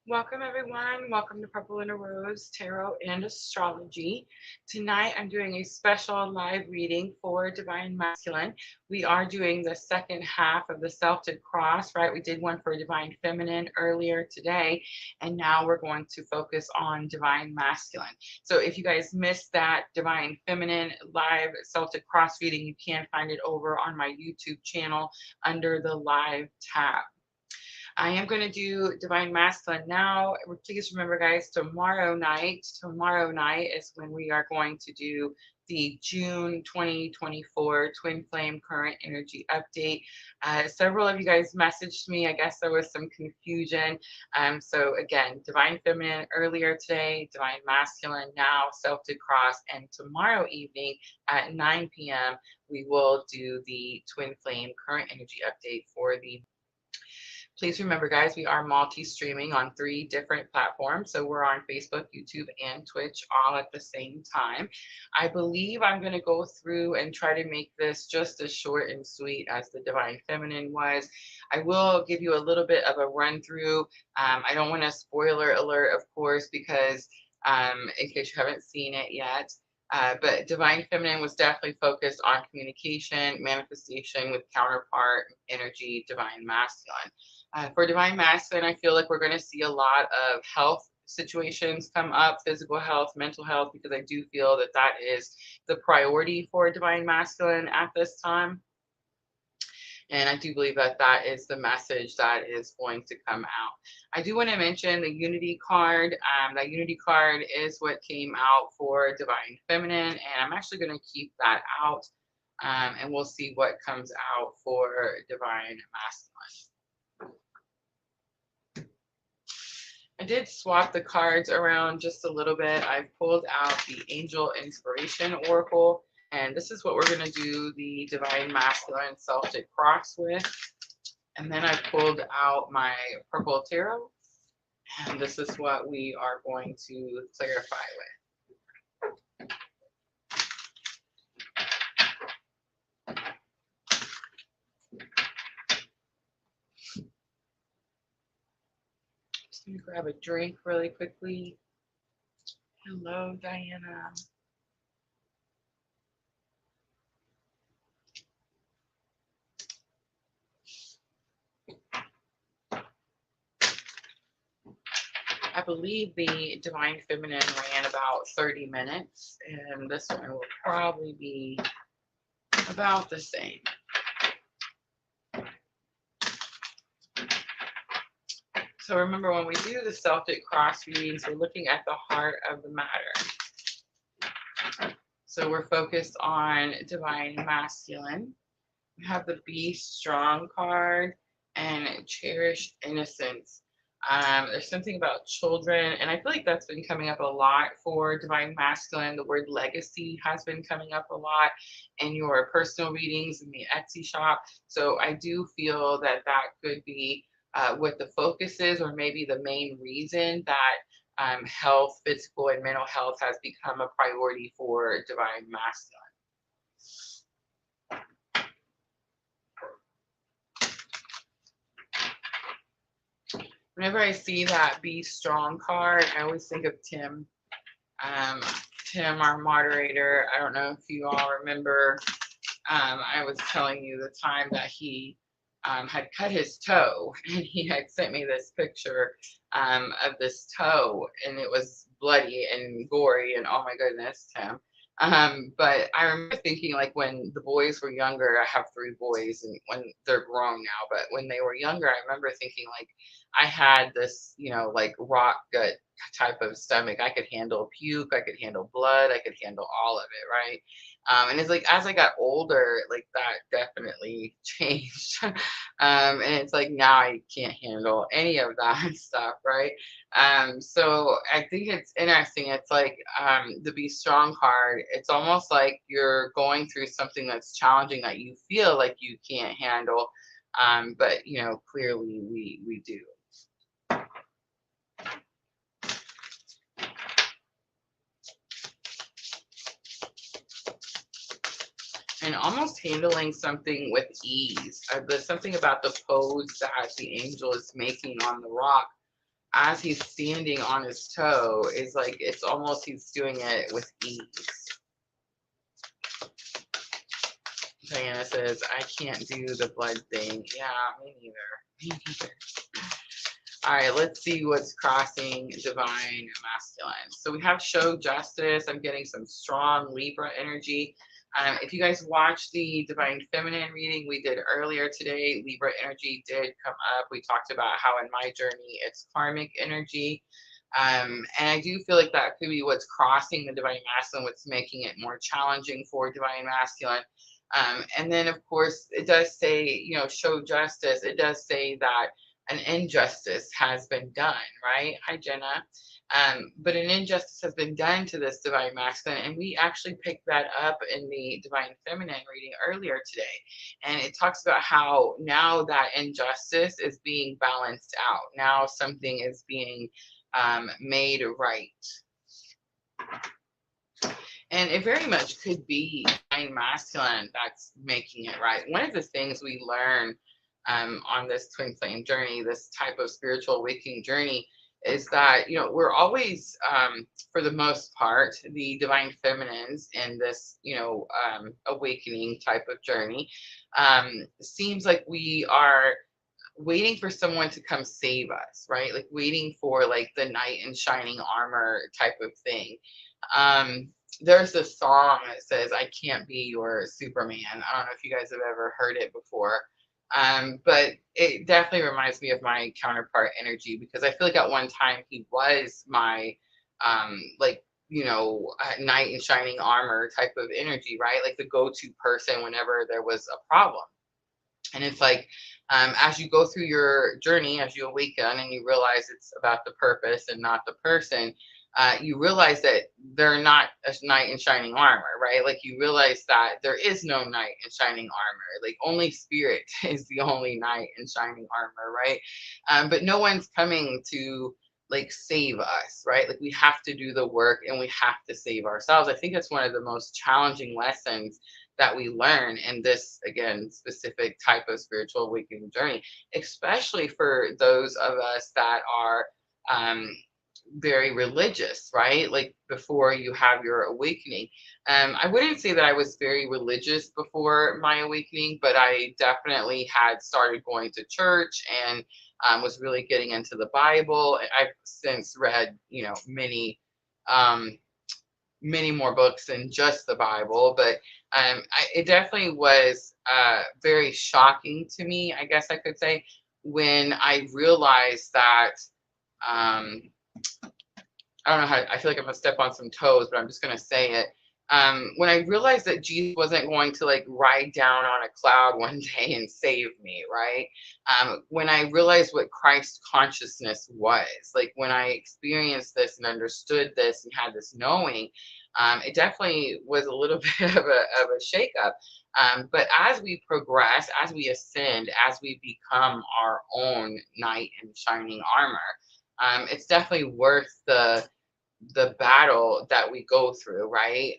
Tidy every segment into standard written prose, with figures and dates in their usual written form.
Welcome, everyone. Welcome to Purple and a Rose Tarot and Astrology. Tonight, I'm doing a special live reading for Divine Masculine. We are doing the second half of the Celtic Cross, right? We did one for Divine Feminine earlier today, and now we're going to focus on Divine Masculine. So, if you guys missed that Divine Feminine live Celtic Cross reading, you can find it over on my YouTube channel under the live tab. I am going to do Divine Masculine now. Please remember, guys, tomorrow night is when we are going to do the June 2024 Twin Flame Current Energy Update. Several of you guys messaged me. I guess there was some confusion. So again, Divine Feminine earlier today, Divine Masculine now, Celtic Cross, and tomorrow evening at 9 p.m. we will do the Twin Flame Current Energy Update for the. Please remember, guys, we are multi-streaming on 3 different platforms. So we're on Facebook, YouTube, and Twitch all at the same time. I believe I'm going to go through and try to make this just as short and sweet as the Divine Feminine was. I will give you a little bit of a run through. I don't want to spoiler alert, of course, because in case you haven't seen it yet. But Divine Feminine was definitely focused on communication, manifestation with counterpart energy, Divine Masculine. For Divine Masculine, I feel like we're going to see a lot of health situations come up, physical health, mental health, because I do feel that that is the priority for Divine Masculine at this time. And I do believe that that is the message that is going to come out. I do want to mention the Unity card. That Unity card is what came out for Divine Feminine, and I'm actually going to keep that out, and we'll see what comes out for Divine Masculine. I did swap the cards around just a little bit. I pulled out the Angel Inspiration Oracle, and this is what we're going to do the Divine Masculine Celtic Cross with. And then I pulled out my Purple Tarot, and this is what we are going to clarify with. Just going to grab a drink really quickly. Hello, Diana. I believe the Divine Feminine ran about 30 minutes, and this one will probably be about the same. So remember, when we do the Celtic Cross readings, we're looking at the heart of the matter. So we're focused on Divine Masculine. We have the Be Strong card and Cherish Innocence. There's something about children, and I feel like that's been coming up a lot for Divine Masculine. The word legacy has been coming up a lot in your personal readings in the Etsy shop. So I do feel that that could be what the focus is, or maybe the main reason that health, physical, and mental health has become a priority for Divine Masculine. Whenever I see that Be Strong card, I always think of Tim. Tim, our moderator. I don't know if you all remember. I was telling you the time that he had cut his toe, and he had sent me this picture of this toe, and it was bloody and gory, and oh my goodness, Tim. But I remember thinking, like, when the boys were younger, I have 3 boys, and when they're grown now, but when they were younger, I remember thinking, like, I had this, like rock gut type of stomach. I could handle puke, I could handle blood, I could handle all of it, right? And it's like as I got older, like that definitely changed. And it's like now I can't handle any of that stuff, right? So I think it's interesting. It's like the Be Strong card. It's almost like you're going through something that's challenging that you feel like you can't handle, but clearly we do. And almost handling something with ease. There's something about the pose that the angel is making on the rock as he's standing on his toe, is like, it's almost he's doing it with ease. Diana says, I can't do the blood thing. Yeah, me neither. Me neither. All right, let's see what's crossing divine masculine. So we have show justice. I'm getting some strong Libra energy. If you guys watched the divine feminine reading we did earlier today, Libra energy did come up. We talked about how in my journey it's karmic energy. And I do feel like that could be what's crossing the divine masculine, what's making it more challenging for divine masculine. And then, of course, it does say, you know, show justice. It does say that an injustice has been done, right? Hi, Jenna. But an injustice has been done to this divine masculine, and we actually picked that up in the divine feminine reading earlier today. And it talks about how now that injustice is being balanced out. Now something is being made right. And it very much could be divine masculine that's making it right. One of the things we learn on this twin flame journey, this type of spiritual awakening journey, is that, you know, we're always, for the most part, the divine feminines in this, you know, awakening type of journey, seems like we are waiting for someone to come save us, right? Like waiting for like the knight in shining armor type of thing. There's a song that says, I can't be your Superman. I don't know if you guys have ever heard it before. But it definitely reminds me of my counterpart energy, because I feel like at one time he was my, like, you know, knight in shining armor type of energy, right? Like the go-to person whenever there was a problem. And it's like, as you go through your journey, as you awaken and you realize it's about the purpose and not the person, you realize that they're not a knight in shining armor, right? Like you realize that there is no knight in shining armor. Like only spirit is the only knight in shining armor, right? But no one's coming to like save us, right? Like we have to do the work and we have to save ourselves. I think it's one of the most challenging lessons that we learn in this, again, specific type of spiritual awakening journey, especially for those of us that are very religious, right? Like before you have your awakening. I wouldn't say that I was very religious before my awakening, but I definitely had started going to church and was really getting into the Bible. I've since read, you know, many more books than just the Bible, but it definitely was very shocking to me, I guess I could say, when I realized that, I don't know how, I feel like I'm gonna step on some toes, but I'm just gonna say it. When I realized that Jesus wasn't going to like ride down on a cloud one day and save me, right? When I realized what Christ consciousness was, like when I experienced this and understood this and had this knowing, it definitely was a little bit of a shakeup. But as we progress, as we ascend, as we become our own knight in shining armor, it's definitely worth the battle that we go through, right?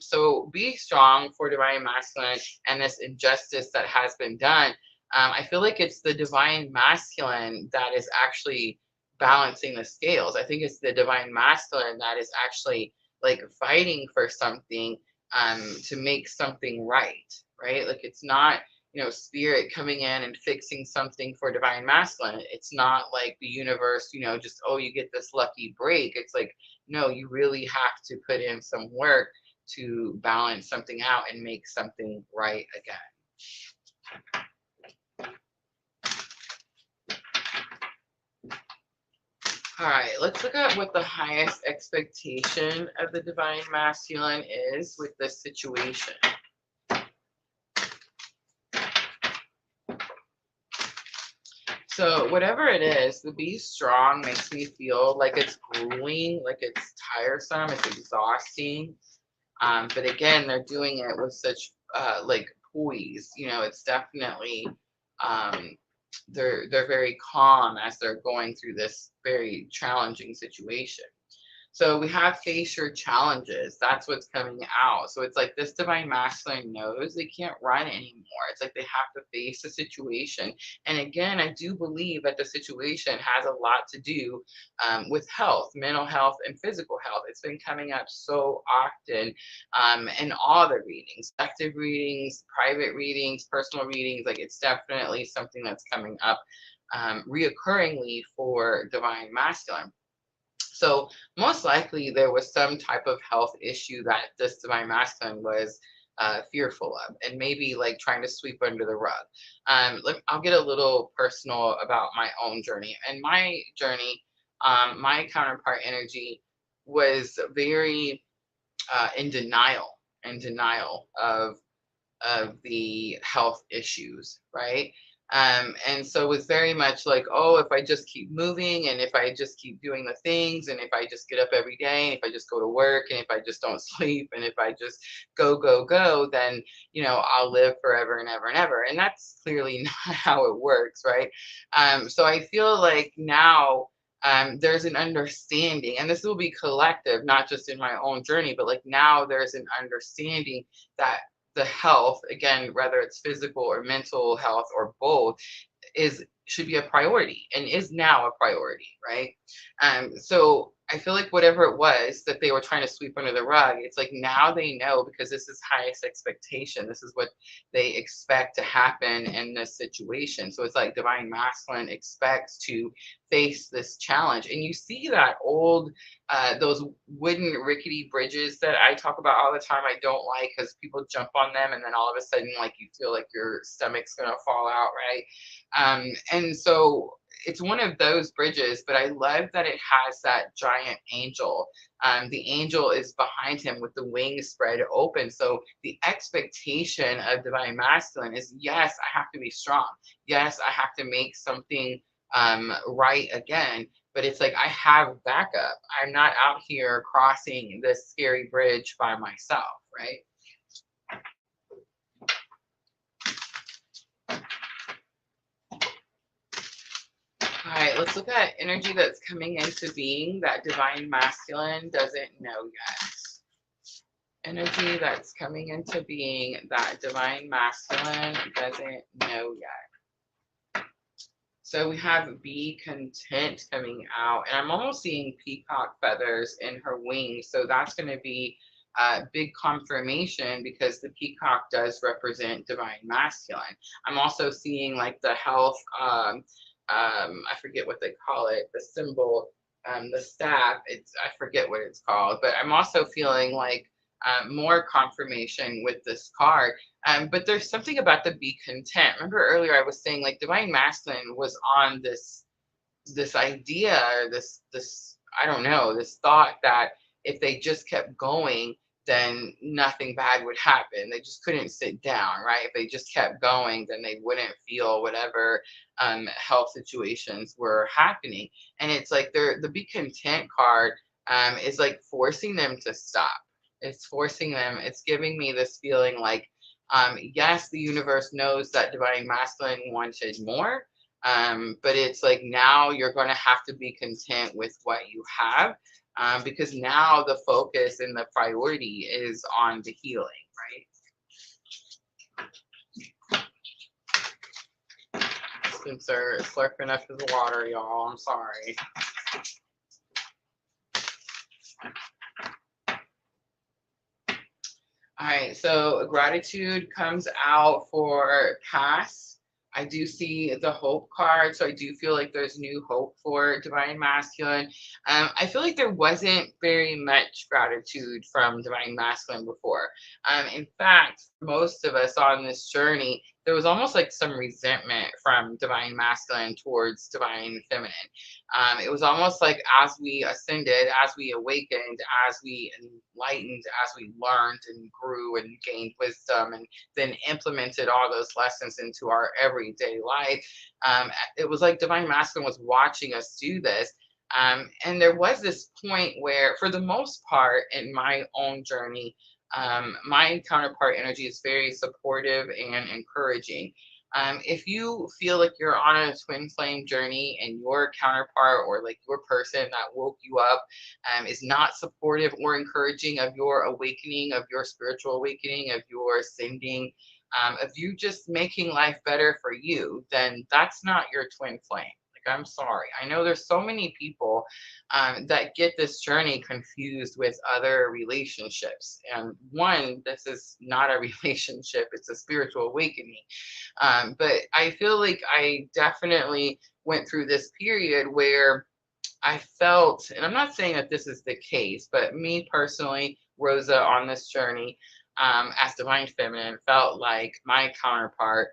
So be strong for divine masculine and this injustice that has been done. I feel like it's the divine masculine that is actually balancing the scales. I think it's the divine masculine that is actually like fighting for something to make something right, right? Like it's not, you know, spirit coming in and fixing something for divine masculine. It's not like the universe, you know, just, oh, you get this lucky break. It's like, no, you really have to put in some work to balance something out and make something right again. All right, let's look at what the highest expectation of the divine masculine is with this situation. So whatever it is, the be strong makes me feel like it's grueling, like it's tiresome, it's exhausting. But again, they're doing it with such like poise. You know, it's definitely they're very calm as they're going through this very challenging situation. So we have face your challenges. That's what's coming out. So it's like this divine masculine knows they can't run anymore. It's like they have to face the situation. And again, I do believe that the situation has a lot to do with health, mental health, and physical health. It's been coming up so often in all the readings, active readings, private readings, personal readings. Like it's definitely something that's coming up reoccurringly for divine masculine. So most likely there was some type of health issue that this divine masculine was fearful of, and maybe like trying to sweep under the rug. I'll get a little personal about my own journey. And my journey, my counterpart energy was very in denial of the health issues, right? And so it was very much like, oh, if I just keep moving and if I just keep doing the things and if I just get up every day and if I just go to work and if I just don't sleep and if I just go, then, I'll live forever and ever and ever. And that's clearly not how it works, right? So I feel like now there's an understanding, and this will be collective, not just in my own journey, but like now there's an understanding that the health, again, whether it's physical or mental health or both, should be a priority and is now a priority, right? So I feel like whatever it was that they were trying to sweep under the rug, it's like now they know, because this is highest expectation. This is what they expect to happen in this situation. So it's like divine masculine expects to face this challenge. And you see that those wooden rickety bridges that I talk about all the time, I don't like, because people jump on them and then all of a sudden, like, you feel like your stomach's gonna fall out, right? And so it's one of those bridges, but I love that it has that giant angel. The angel is behind him with the wings spread open. So the expectation of divine masculine is, yes, I have to be strong. Yes, I have to make something right again. But it's like I have backup. I'm not out here crossing this scary bridge by myself, right? All right, let's look at energy that's coming into being that divine masculine doesn't know yet. Energy that's coming into being that divine masculine doesn't know yet. So we have be content coming out, and I'm almost seeing peacock feathers in her wings. So that's going to be big confirmation, because the peacock does represent divine masculine. I'm also seeing like the health, I forget what they call it, the symbol, the staff. I forget what it's called, but I'm also feeling like more confirmation with this card. But there's something about the be content. Remember earlier I was saying like divine masculine was on this idea, or this I don't know, this thought that if they just kept going, then nothing bad would happen. They just couldn't sit down, right? If they just kept going, then they wouldn't feel whatever health situations were happening. And it's like the be content card is like forcing them to stop. It's forcing them. It's giving me this feeling like, yes, the universe knows that divine masculine wanted more, but it's like now you're going to have to be content with what you have, because now the focus and the priority is on the healing, right? Spencer is slurping up his water, y'all. I'm sorry. All right, so gratitude comes out for past. I do see the hope card, so I do feel like there's new hope for divine masculine. I feel like there wasn't very much gratitude from divine masculine before. In fact, most of us on this journey, there was almost like some resentment from divine masculine towards divine feminine. It was almost like as we ascended, as we awakened, as we enlightened, as we learned and grew and gained wisdom and then implemented all those lessons into our everyday life, it was like divine masculine was watching us do this. And there was this point where, for the most part, in my own journey, my counterpart energy is very supportive and encouraging. If you feel like you're on a twin flame journey and your counterpart or like your person that woke you up is not supportive or encouraging of your awakening, of your spiritual awakening, of your ascending, of you just making life better for you, then that's not your twin flame. Like, I'm sorry. I know there's so many people that get this journey confused with other relationships. And one, this is not a relationship, it's a spiritual awakening. But I feel like I definitely went through this period where I felt, and I'm not saying that this is the case, but me personally, Rosa, on this journey as divine feminine, felt like my counterpart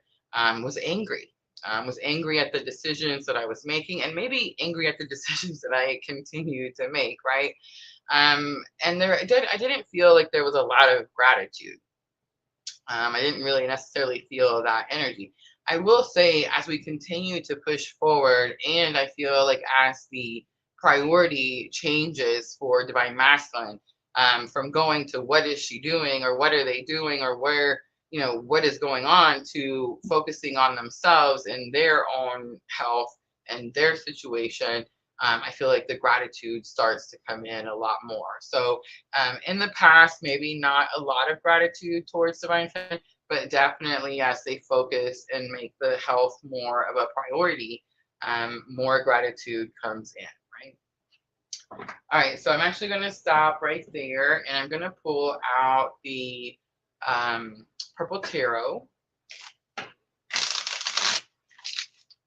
was angry at the decisions that I was making, and maybe angry at the decisions that I continue to make, right? And I didn't feel like there was a lot of gratitude. I didn't really necessarily feel that energy. I will say, as we continue to push forward, and I feel like as the priority changes for Divine Masculine, from going to what is she doing, or what are they doing, or where, what is going on, to focusing on themselves and their own health and their situation, I feel like the gratitude starts to come in a lot more. So in the past, maybe not a lot of gratitude towards divine feminine, but definitely as they focus and make the health more of a priority, more gratitude comes in, right? All right, so I'm actually going to stop right there, and I'm going to pull out the purple tarot.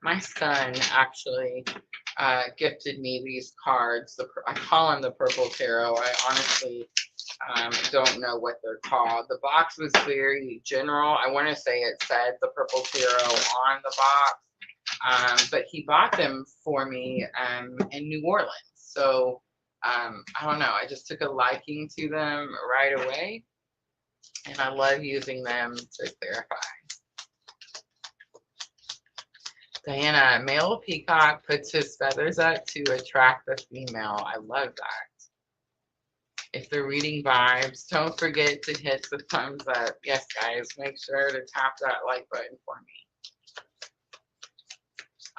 My son actually gifted me these cards. I call them the purple tarot. I honestly don't know what they're called. The box was very general. I want to say it said the purple tarot on the box, but he bought them for me in New Orleans. So I don't know. I just took a liking to them right away, and I love using them to clarify. Diana, male peacock puts his feathers up to attract the female. I love that. If they're reading vibes, don't forget to hit the thumbs up. Yes, guys, make sure to tap that like button for me.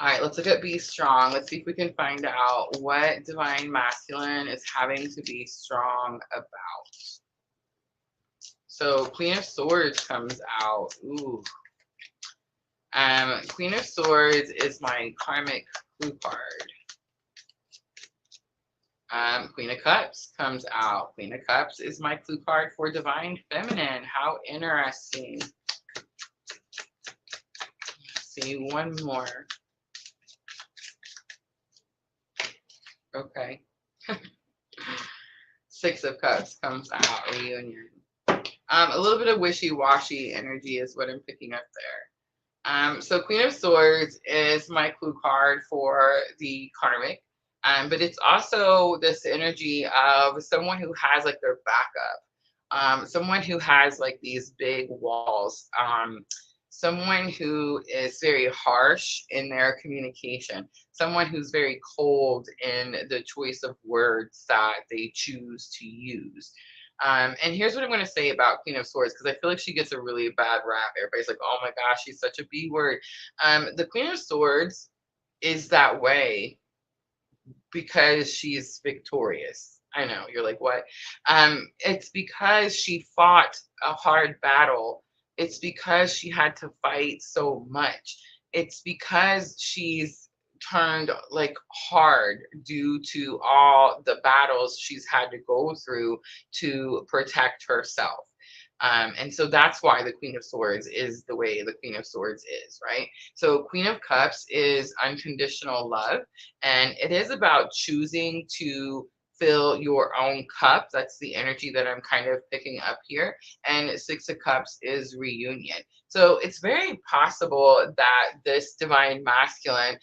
All right, let's look at Be Strong. Let's see if we can find out what Divine Masculine is having to be strong about. So Queen of Swords comes out. Ooh. Queen of Swords is my karmic clue card. Queen of Cups comes out. Queen of Cups is my clue card for Divine Feminine. How interesting. Let's see, one more. Okay. Six of Cups comes out. Reunion. A little bit of wishy-washy energy is what I'm picking up there. So Queen of Swords is my clue card for the karmic. But it's also this energy of someone who has like their backup, someone who has like these big walls, someone who is very harsh in their communication, someone who's very cold in the choice of words that they choose to use. And here's what I'm going to say about Queen of Swords, because I feel like she gets a really bad rap. Everybody's like, oh my gosh, she's such a B word. The Queen of Swords is that way because she's victorious. I know, you're like, what? It's because she fought a hard battle. It's because she had to fight so much. It's because she's turned like hard due to all the battles she's had to go through to protect herself. And so that's why the Queen of Swords is the way the Queen of Swords is, right? So Queen of Cups is unconditional love, and it is about choosing to fill your own cup. That's the energy that I'm kind of picking up here. And Six of Cups is reunion. So it's very possible that this Divine Masculine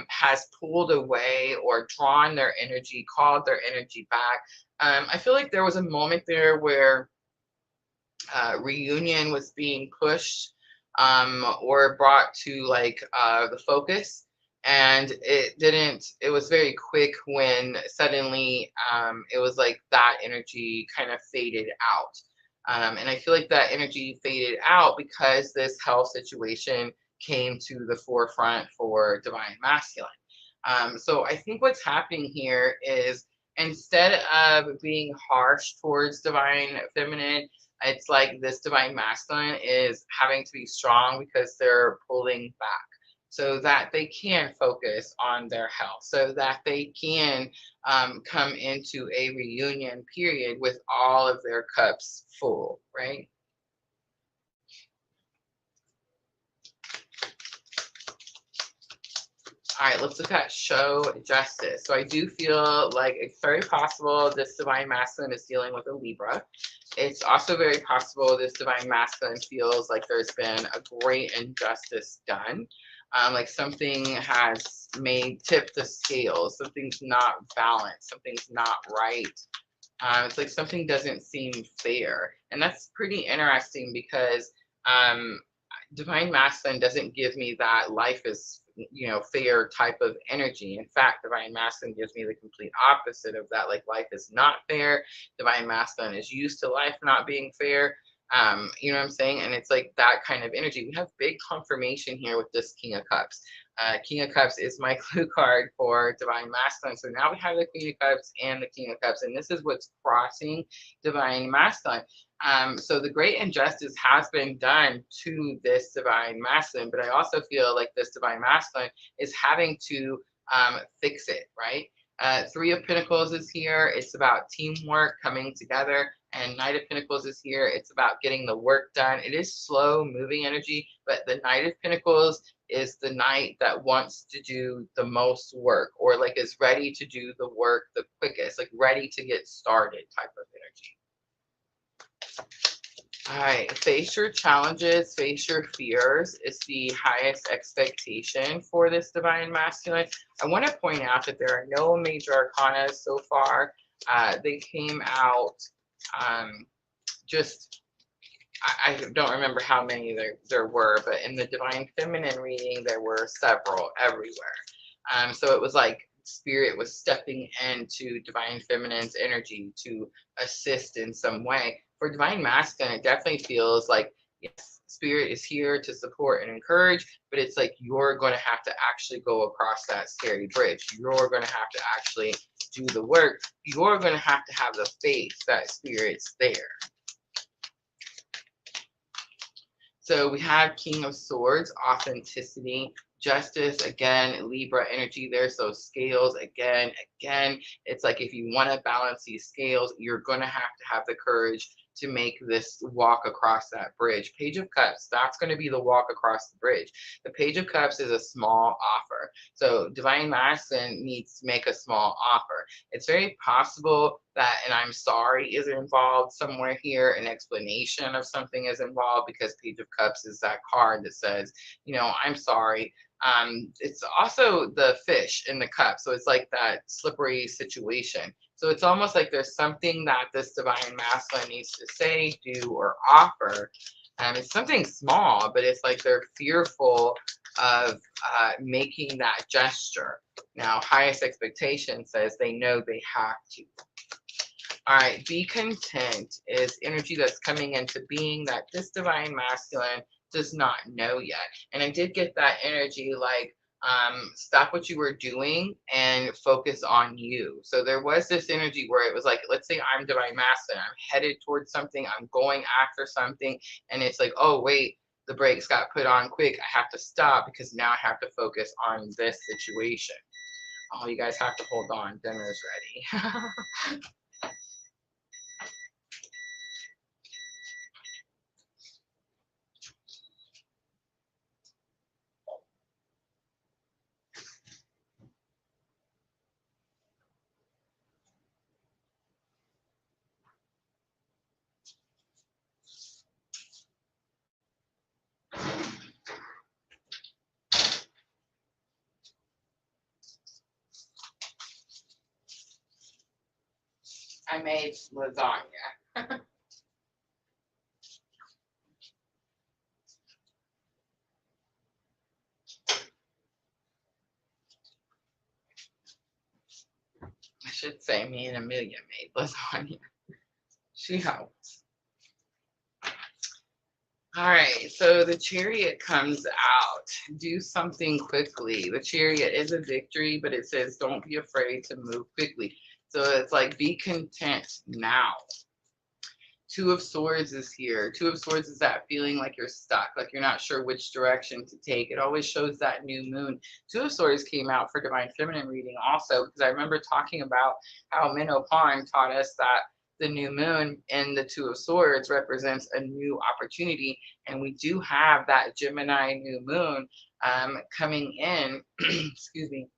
has pulled away or drawn their energy, called their energy back. I feel like there was a moment there where reunion was being pushed or brought to like the focus, and it was very quick when suddenly it was like that energy kind of faded out. And I feel like that energy faded out because this health situation came to the forefront for divine masculine. So I think what's happening here is instead of being harsh towards divine feminine, it's like this divine masculine is having to be strong because they're pulling back so that they can focus on their health, so that they can come into a reunion period with all of their cups full, right? All right, let's look at show justice. So I do feel like it's very possible this divine masculine is dealing with a Libra. It's also very possible this divine masculine feels like there's been a great injustice done. Like something has made tipped the scales, something's not balanced, something's not right. It's like something doesn't seem fair. And that's pretty interesting because um, divine masculine doesn't give me that life is, fair type of energy. In fact, divine masculine gives me the complete opposite of that. Like life is not fair. Divine masculine is used to life not being fair. You know what I'm saying? And it's like that kind of energy. We have big confirmation here with this King of Cups. King of Cups is my clue card for divine masculine. So now we have the Queen of Cups and the King of Cups, and this is what's crossing divine masculine. So the great injustice has been done to this divine masculine, but I also feel like this divine masculine is having to fix it, right? Three of Pentacles is here. It's about teamwork coming together. And Knight of Pentacles is here. It's about getting the work done. It is slow moving energy, but the Knight of Pentacles is the knight that wants to do the most work, or like is ready to do the work the quickest, like ready to get started type of energy. All right, face your challenges, face your fears is the highest expectation for this divine masculine. I want to point out that there are no major arcana so far. They came out just, I don't remember how many there were, but in the divine feminine reading, there were several everywhere. So it was like spirit was stepping into divine feminine's energy to assist in some way. For divine masculine, it definitely feels like, yes, spirit is here to support and encourage, but it's like you're going to have to actually go across that scary bridge. You're going to have to actually do the work. You're going to have the faith that spirit's there. So we have King of Swords, authenticity, justice, again, Libra energy there. So scales, again, it's like if you want to balance these scales, you're going to have the courage to make this walk across that bridge. Page of Cups, that's going to be the walk across the bridge. The Page of Cups is a small offer. So divine masculine needs to make a small offer. It's very possible that an I'm sorry is involved somewhere here, an explanation of something is involved, because Page of Cups is that card that says, I'm sorry. It's also the fish in the cup. So it's like that slippery situation. So it's almost like there's something that this divine masculine needs to say, do, or offer. It's something small, but it's like they're fearful of making that gesture. Now, highest expectation says they know they have to. All right, be content is energy that's coming into being that this divine masculine does not know yet. And I did get that energy like, stop what you were doing and focus on you. So there was this energy where it was like, let's say I'm divine masculine, I'm headed towards something, I'm going after something, and it's like, oh wait, the brakes got put on quick, I have to stop because now I have to focus on this situation. Oh, you guys have to hold on, dinner's ready. I made lasagna. I should say me and Amelia made lasagna. She helped. All right, so the Chariot comes out. Do something quickly. The Chariot is a victory, but it says don't be afraid to move quickly. So it's like be content now. Two of Swords is here. Two of Swords is that feeling like you're stuck, like you're not sure which direction to take. It always shows that new moon. Two of Swords came out for Divine Feminine reading also, because I remember talking about how Minnow Pond taught us that the new moon in the Two of Swords represents a new opportunity. And we do have that Gemini new moon coming in, excuse me,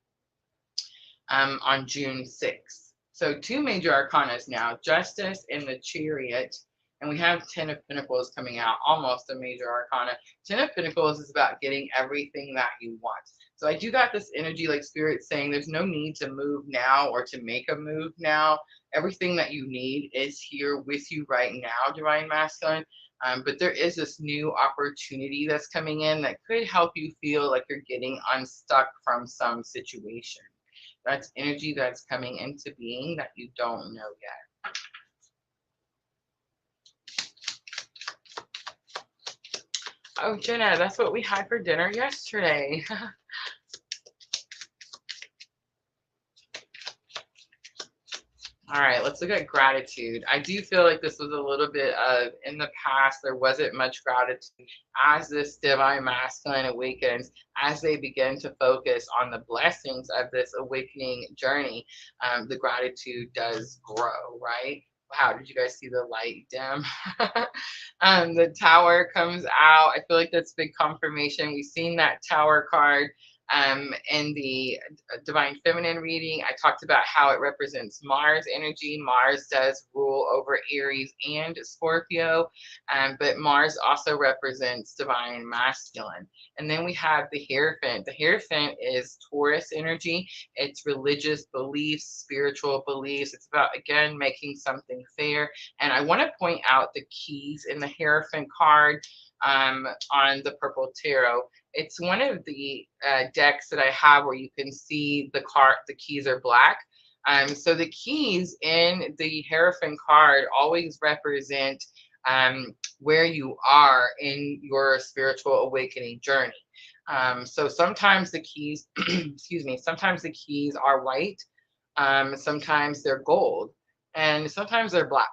on June 6th. So two major arcanas now, Justice and the Chariot. And we have Ten of Pentacles coming out, almost a major arcana. Ten of Pentacles is about getting everything that you want. So I do got this energy like Spirit saying there's no need to move now or to make a move now. Everything that you need is here with you right now, Divine Masculine. But there is this new opportunity that's coming in that could help you feel like you're getting unstuck from some situation. That's energy that's coming into being that you don't know yet. Oh, Jenna, that's what we had for dinner yesterday. All right, let's look at gratitude. I do feel like this was a little bit of, in the past, there wasn't much gratitude. As this Divine Masculine awakens, as they begin to focus on the blessings of this awakening journey, the gratitude does grow, right? Wow, did you guys see the light dim? The Tower comes out. I feel like that's big confirmation. We've seen that Tower card in the Divine Feminine reading. I talked about how it represents Mars energy. Mars does rule over Aries and Scorpio, but Mars also represents Divine Masculine. And then we have the Hierophant. The Hierophant is Taurus energy. It's religious beliefs, spiritual beliefs. It's about, again, making something fair. And I want to point out the keys in the Hierophant card on the Purple Tarot. It's one of the decks that I have where you can see the keys are black. So the keys in the Hierophant card always represent where you are in your spiritual awakening journey. So sometimes the keys, excuse me, sometimes the keys are white, sometimes they're gold, and sometimes they're black.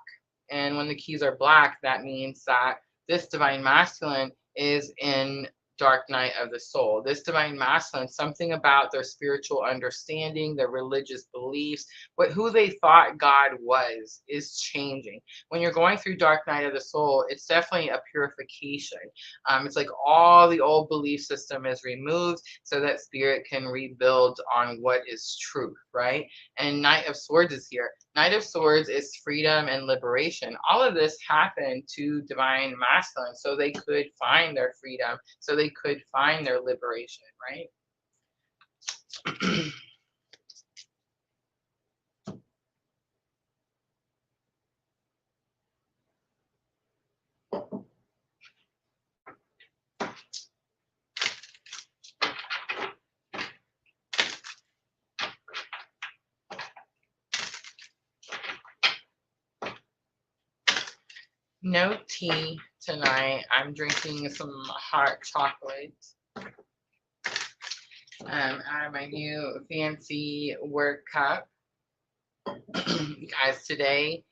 And when the keys are black, that means that this Divine Masculine is in dark night of the soul. This Divine Masculine, something about their spiritual understanding, their religious beliefs, who they thought God was, is changing. When you're going through dark night of the soul, it's definitely a purification. It's like all the old belief system is removed so that spirit can rebuild on what is truth, right? And Knight of Swords is here. Knight of Swords is freedom and liberation. All of this happened to Divine Masculine so they could find their freedom, so they could find their liberation, right? No tea tonight. I'm drinking some hot chocolate out of my new fancy work cup. Guys, today,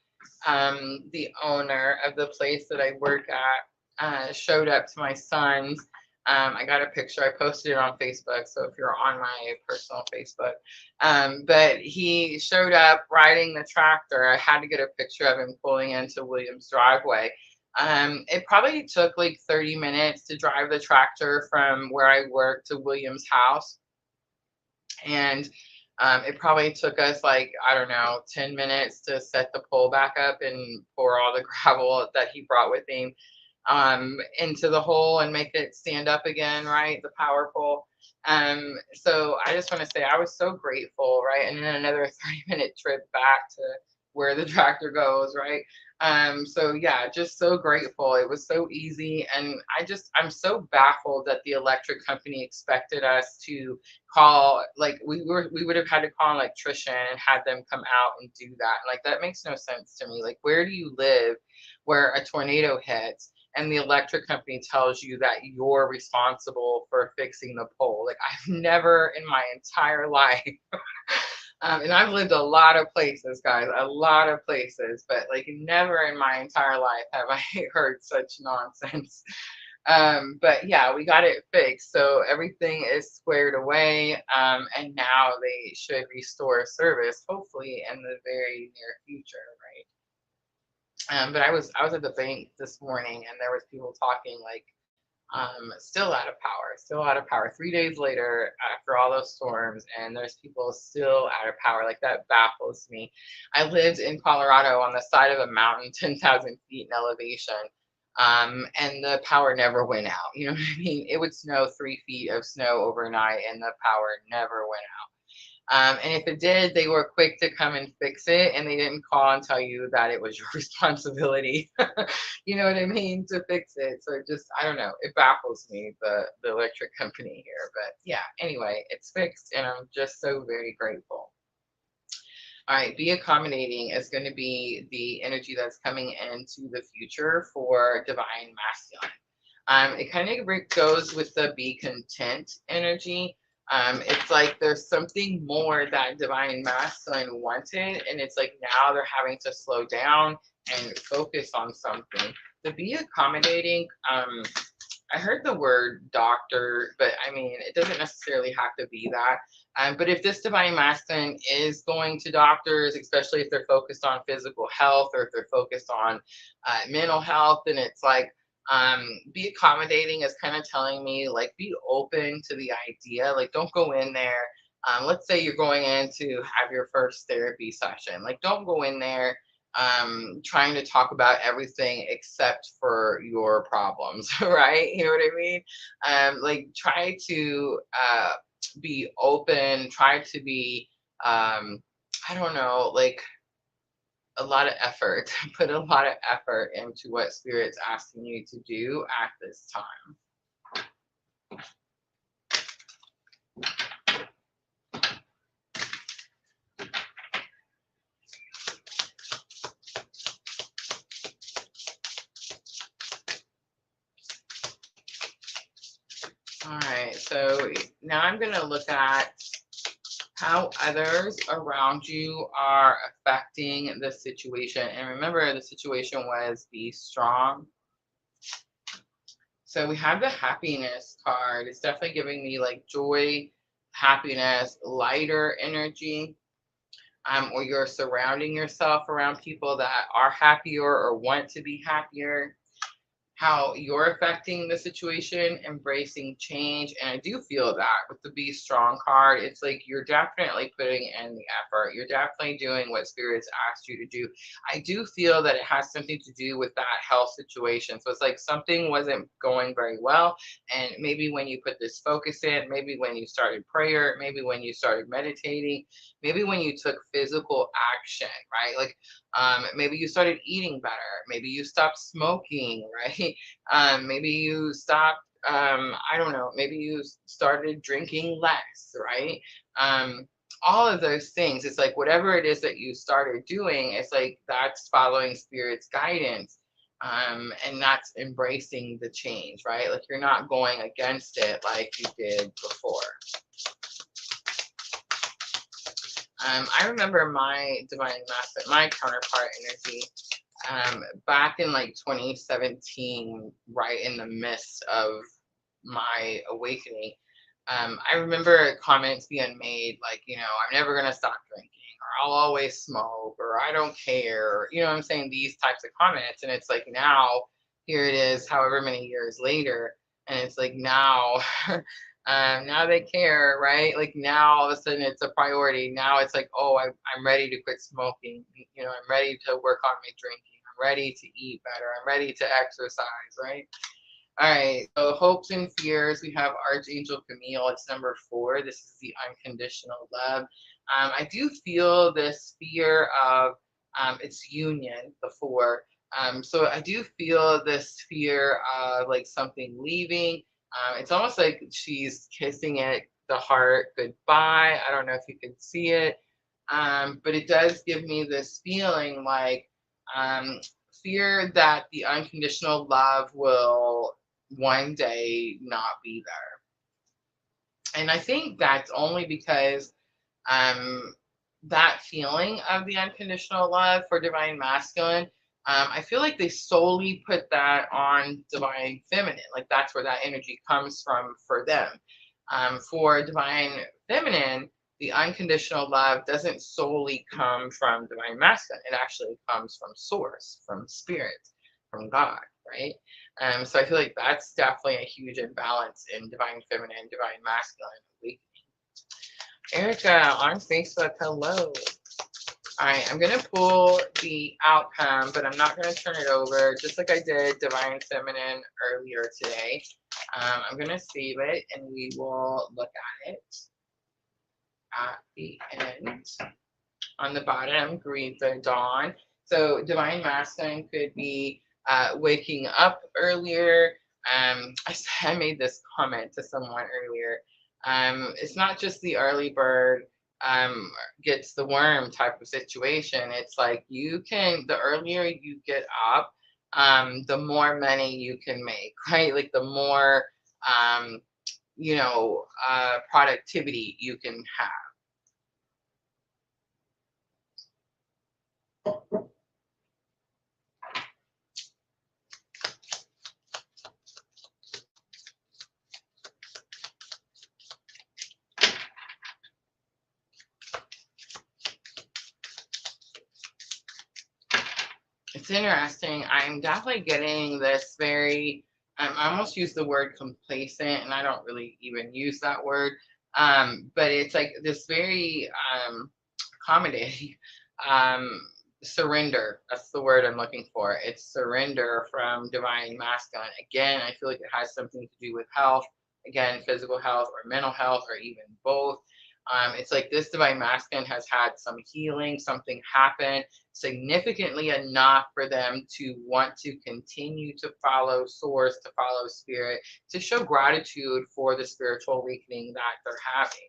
the owner of the place that I work at showed up to my son's. I got a picture. I posted it on Facebook, so if you're on my personal Facebook. But he showed up riding the tractor. I had to get a picture of him pulling into William's driveway. It probably took like 30 minutes to drive the tractor from where I work to William's house. And it probably took us like, I don't know, 10 minutes to set the pole back up and pour all the gravel that he brought with him into the hole and make it stand up again, right? The power pole. So I just want to say I was so grateful, right? And then another 30-minute trip back to where the tractor goes, right? So yeah, just so grateful. It was so easy. And I'm so baffled that the electric company expected us to call, like we would have had to call an electrician and had them come out and do that. Like that makes no sense to me. Like, where do you live where a tornado hits and the electric company tells you that you're responsible for fixing the pole. Like, I've never in my entire life, and I've lived a lot of places, guys, a lot of places, but like never in my entire life have I heard such nonsense. But yeah, we got it fixed. So everything is squared away. And now they should restore service, hopefully in the very near future, right? But I was at the bank this morning and there was people talking like still out of power, still out of power 3 days later after all those storms, and there's people still out of power. Like, that baffles me. I lived in Colorado on the side of a mountain, 10,000 feet in elevation, and the power never went out. You know what I mean? It would snow 3 feet of snow overnight, and the power never went out. And if it did, they were quick to come and fix it, and they didn't call and tell you that it was your responsibility. You know what I mean, to fix it. So it just, I don't know, it baffles me, the electric company here. But yeah, anyway, it's fixed, and I'm just so very grateful. All right, be accommodating is going to be the energy that's coming into the future for divine masculine. It kind of goes with the be content energy. It's like there's something more that divine masculine wanted, and it's like now they're having to slow down and focus on something. To be accommodating, I heard the word doctor, but I mean, it doesn't necessarily have to be that. But if this divine masculine is going to doctors, especially if they're focused on physical health or if they're focused on mental health, then it's like, be accommodating is kind of telling me, like, be open to the idea. Like, don't go in there. Let's say you're going in to have your first therapy session. Like, don't go in there trying to talk about everything except for your problems, right? You know what I mean? Like, try to be open, try to be, I don't know, like, a lot of effort, put a lot of effort into what spirit's asking you to do at this time. All right, so now I'm going to look at how others around you are affecting the situation. And remember, the situation was be strong. So we have the happiness card. It's definitely giving me like joy, happiness, lighter energy. Or you're surrounding yourself around people that are happier or want to be happier. How you're affecting the situation, embracing change. And I do feel that with the Be Strong card, it's like you're definitely putting in the effort. You're definitely doing what Spirit's asked you to do. I do feel that it has something to do with that health situation. So it's like something wasn't going very well. And maybe when you put this focus in, maybe when you started prayer, maybe when you started meditating, maybe when you took physical action, right? Like, maybe you started eating better. Maybe you stopped smoking, right? Maybe you stopped, I don't know, maybe you started drinking less, right? All of those things. It's like whatever it is that you started doing, it's like that's following Spirit's guidance. And that's embracing the change, right? Like, you're not going against it like you did before. I remember my divine masculine, my counterpart energy, back in like 2017, right in the midst of my awakening. I remember comments being made like, you know, I'm never going to stop drinking, or I'll always smoke, or I don't care, or, you know what I'm saying? These types of comments. And it's like now, here it is, however many years later, and it's like now, now they care, right? Like, now all of a sudden it's a priority. Now it's like, oh, I'm ready to quit smoking. You know, I'm ready to work on my drinking. I'm ready to eat better. I'm ready to exercise, right? All right, so hopes and fears. We have Archangel Camille. It's number 4. This is the unconditional love. I do feel this fear of its union, the 4. So I do feel this fear of like something leaving. It's almost like she's kissing it, the heart, goodbye. I don't know if you can see it, but it does give me this feeling like fear that the unconditional love will one day not be there. And I think that's only because um, that feeling of the unconditional love for divine masculine, I feel like they solely put that on divine feminine. Like that's where that energy comes from for them. For divine feminine, the unconditional love doesn't solely come from divine masculine. It actually comes from source, from spirit, from God, right? So I feel like that's definitely a huge imbalance in divine feminine, divine masculine. Erica on Facebook, hello. All right, I'm going to pull the outcome, but I'm not going to turn it over, just like I did Divine Feminine earlier today. I'm going to save it, and we will look at it at the end. On the bottom, greet the dawn. So Divine Masculine could be waking up earlier. I made this comment to someone earlier. It's not just the early bird gets the worm type of situation. It's like the earlier you get up, the more money you can make, right? Like the more, productivity you can have. It's interesting. I'm definitely getting this very, I almost use the word complacent, and I don't really even use that word. But it's like this very accommodating surrender. That's the word I'm looking for. It's surrender from divine masculine. Again, I feel like it has something to do with health. Again, physical health or mental health or even both. It's like this divine masculine has had some healing, something happen significantly enough for them to want to continue to follow source, to follow spirit, to show gratitude for the spiritual awakening that they're having.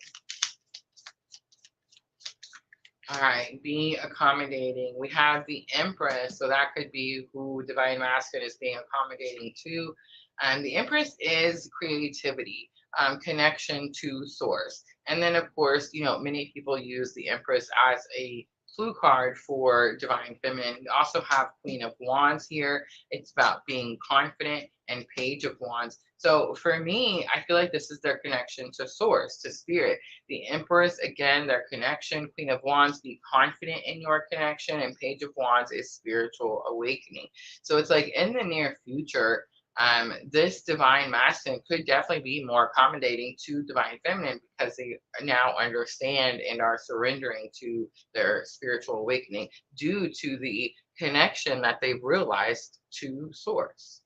All right, be accommodating. We have the Empress, so that could be who divine masculine is being accommodating to. And the Empress is creativity, connection to source. And then, of course, many people use the Empress as a clue card for divine feminine. We also have Queen of Wands here. It's about being confident, and Page of Wands. So for me, I feel like this is their connection to source, to spirit. The Empress, again, their connection. Queen of Wands, be confident in your connection. And Page of Wands is spiritual awakening. So it's like in the near future, this divine masculine could definitely be more accommodating to divine feminine because they now understand and are surrendering to their spiritual awakening due to the connection that they've realized to source.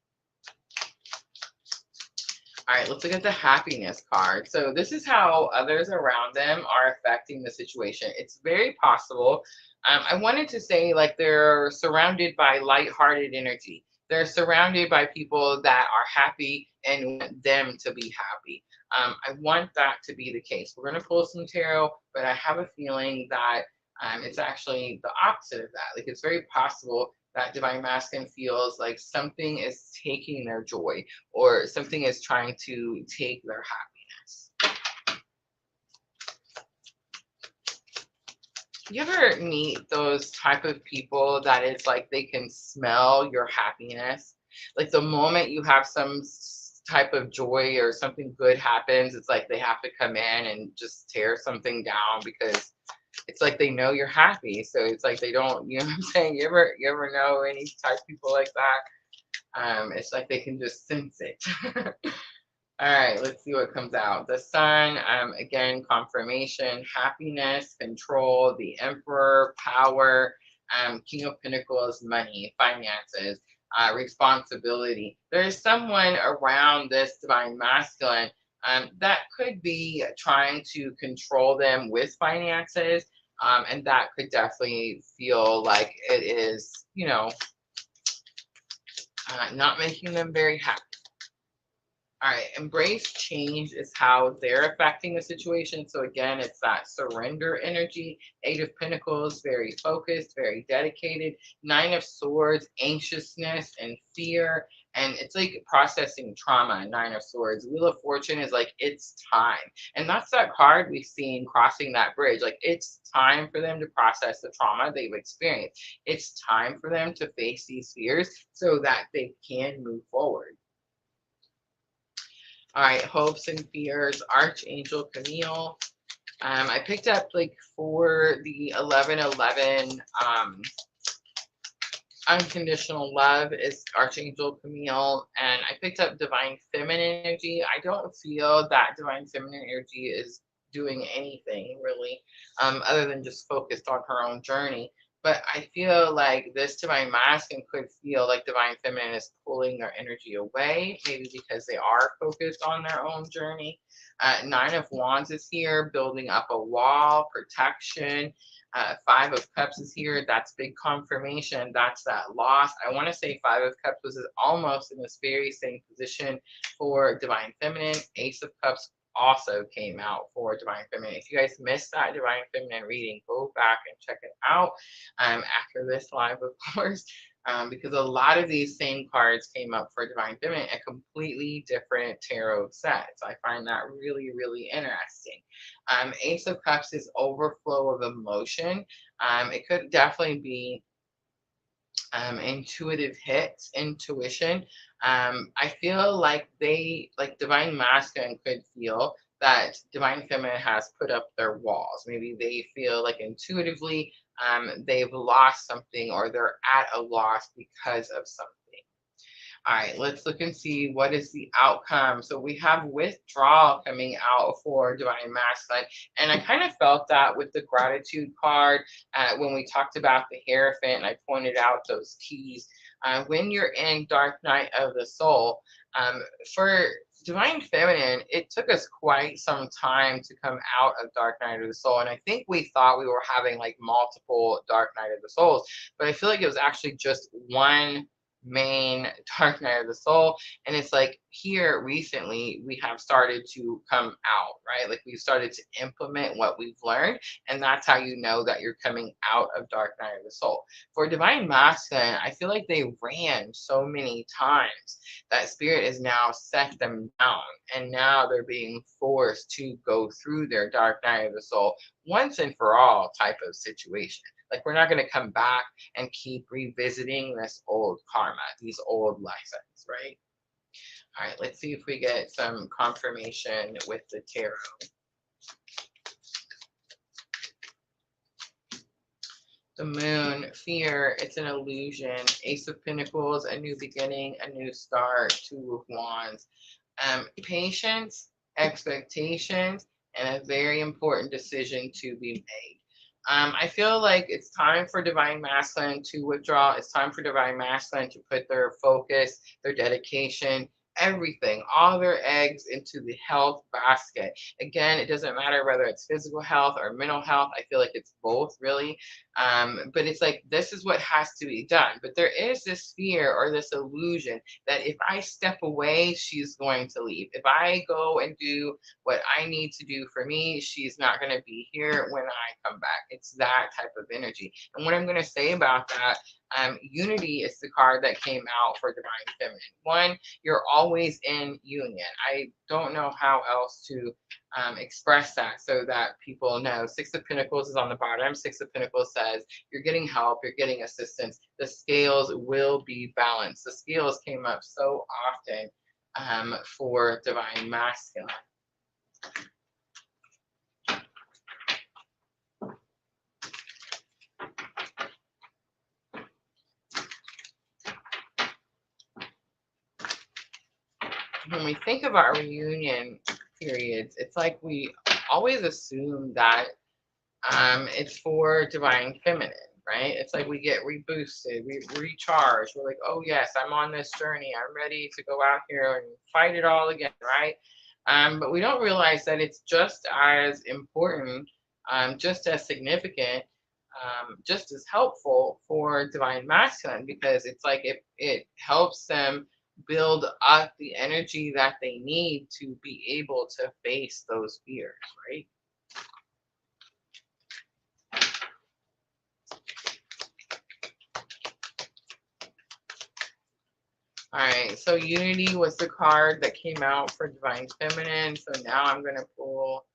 All right, let's look at the happiness card. So this is how others around them are affecting the situation. It's very possible. I wanted to say like they're surrounded by lighthearted energy. They're surrounded by people that are happy and want them to be happy. I want that to be the case. We're going to pull some tarot, but I have a feeling that it's actually the opposite of that. Like it's very possible that divine masculine feels like something is taking their joy or something is trying to take their happiness. You ever meet those type of people that it's like they can smell your happiness? Like the moment you have some type of joy or something good happens, it's like they have to come in and just tear something down because it's like they know you're happy. So it's like they don't, you know what I'm saying? You ever know any type of people like that? It's like they can just sense it. All right, let's see what comes out. The Sun, again, confirmation, happiness, control, the Emperor, power, King of Pentacles, money, finances, responsibility. There's someone around this divine masculine that could be trying to control them with finances, and that could definitely feel like it is, not making them very happy. All right, embrace change is how they're affecting the situation. So again, it's that surrender energy. Eight of Pentacles, very focused, very dedicated. Nine of Swords, anxiousness and fear. And it's like processing trauma. Nine of Swords. Wheel of Fortune is like, it's time. And that's that card we've seen crossing that bridge. Like, it's time for them to process the trauma they've experienced. It's time for them to face these fears so that they can move forward. All right, hopes and fears, Archangel Camille. I picked up like for the 1111 unconditional love is Archangel Camille, and I picked up divine feminine energy. I don't feel that divine feminine energy is doing anything really, other than just focused on her own journey. But I feel like this divine masculine could feel like divine feminine is pulling their energy away, maybe because they are focused on their own journey. Nine of Wands is here, building up a wall, protection. Five of Cups is here. That's big confirmation. That's that loss. I want to say Five of Cups was almost in this very same position for Divine Feminine. Ace of Cups also came out for Divine Feminine. If you guys missed that Divine Feminine reading, go back and check it out after this live, of course. Because a lot of these same cards came up for Divine Feminine, a completely different tarot set. So I find that really, really interesting. Ace of Cups is overflow of emotion. It could definitely be intuitive hits, intuition. I feel like Divine Masculine could feel that Divine Feminine has put up their walls. Maybe they feel like intuitively they've lost something or they're at a loss because of something. All right, let's look and see what is the outcome. So we have withdrawal coming out for Divine Masculine. And I kind of felt that with the gratitude card when we talked about the Hierophant. I pointed out those keys. When you're in Dark Night of the Soul, for Divine Feminine, it took us quite some time to come out of Dark Night of the Soul. And I think we thought we were having like multiple Dark Night of the Souls, but I feel like it was actually just one main Dark Night of the Soul. And it's like here recently we have started to come out, right? Like we've started to implement what we've learned, and that's how you know that you're coming out of Dark Night of the Soul. For Divine Masculine, I feel like they ran so many times that Spirit has now set them down, and now they're being forced to go through their Dark Night of the Soul once and for all type of situation. Like, we're not going to come back and keep revisiting this old karma, these old lessons, right? All right, let's see if we get some confirmation with the tarot. The Moon, fear, it's an illusion. Ace of Pentacles, a new beginning, a new start. Two of Wands. Patience, expectations, and a very important decision to be made. I feel like it's time for Divine Masculine to withdraw. It's time for Divine Masculine to put their focus, their dedication, everything, all their eggs into the health basket. Again, it doesn't matter whether it's physical health or mental health. I feel like it's both, really. But it's like, this is what has to be done. But there is this fear or this illusion that if I step away, she's going to leave. If I go and do what I need to do for me, she's not going to be here when I come back. It's that type of energy. And what I'm going to say about that, unity is the card that came out for Divine Feminine. One, you're always in union. I don't know how else to express that so that people know. Six of Pentacles is on the bottom. Six of Pentacles says you're getting help, you're getting assistance. The scales will be balanced. The scales came up so often for Divine Masculine. When we think of our reunion periods, it's like we always assume that it's for Divine Feminine, right? It's like we get reboosted, we recharge. We're like, oh yes, I'm on this journey. I'm ready to go out here and fight it all again, right? But we don't realize that it's just as important, just as significant, just as helpful for Divine Masculine, because it's like it helps them build up the energy that they need to be able to face those fears, right? All right, so Unity was the card that came out for Divine Feminine. So now I'm going to pull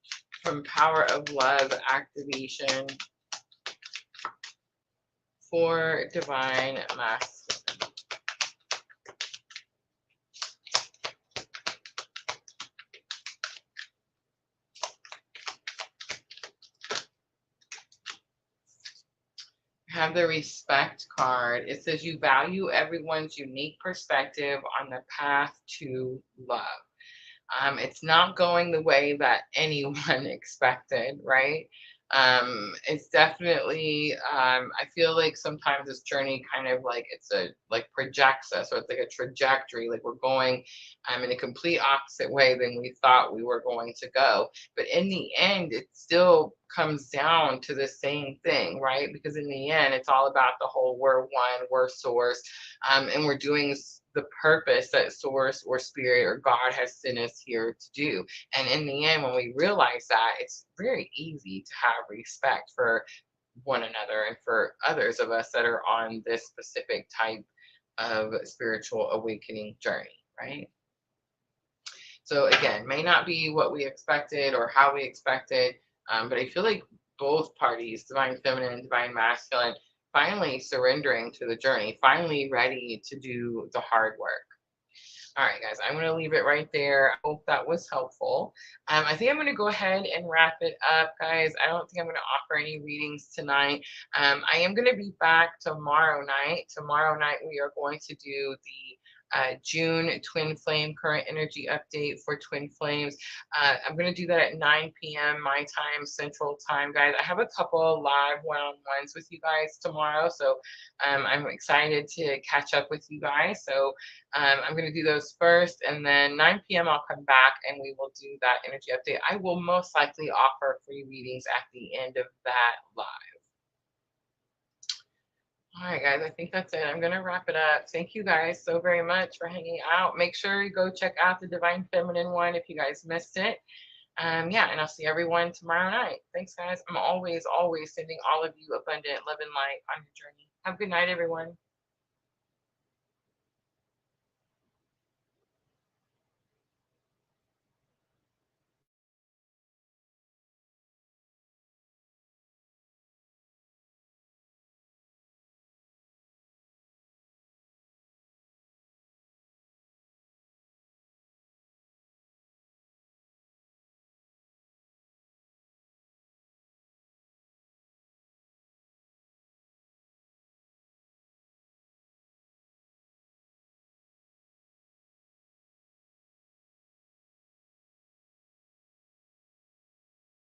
from Power of Love Activation for Divine Masculine. Have the Respect card. It says you value everyone's unique perspective on the path to love. It's not going the way that anyone expected, right? It's definitely, I feel like sometimes this journey kind of like it's a like projects us, or it's like a trajectory, like we're going in a complete opposite way than we thought we were going to go. But in the end, it still comes down to the same thing, right? Because in the end, it's all about the whole we're one, we're source, and we're doing the purpose that source or spirit or God has sent us here to do. And in the end, when we realize that, it's very easy to have respect for one another and for others of us that are on this specific type of spiritual awakening journey, right? So again, may not be what we expected or how we expected, but I feel like both parties, divine feminine and divine masculine, finally surrendering to the journey, finally ready to do the hard work. All right, guys, I'm going to leave it right there. I hope that was helpful. I think I'm going to go ahead and wrap it up, guys. I don't think I'm going to offer any readings tonight. I am going to be back tomorrow night. Tomorrow night, we are going to do the June Twin Flame current energy update for Twin Flames. I'm going to do that at 9 p.m. my time, Central Time, guys. I have a couple live one-on-ones with you guys tomorrow, so I'm excited to catch up with you guys. So I'm going to do those first, and then 9 p.m. I'll come back and we will do that energy update. I will most likely offer free readings at the end of that live. All right, guys, I think that's it. I'm going to wrap it up. Thank you guys so very much for hanging out. Make sure you go check out the Divine Feminine one if you guys missed it. Yeah, and I'll see everyone tomorrow night. Thanks, guys. I'm always sending all of you abundant love and light on your journey. Have a good night, everyone.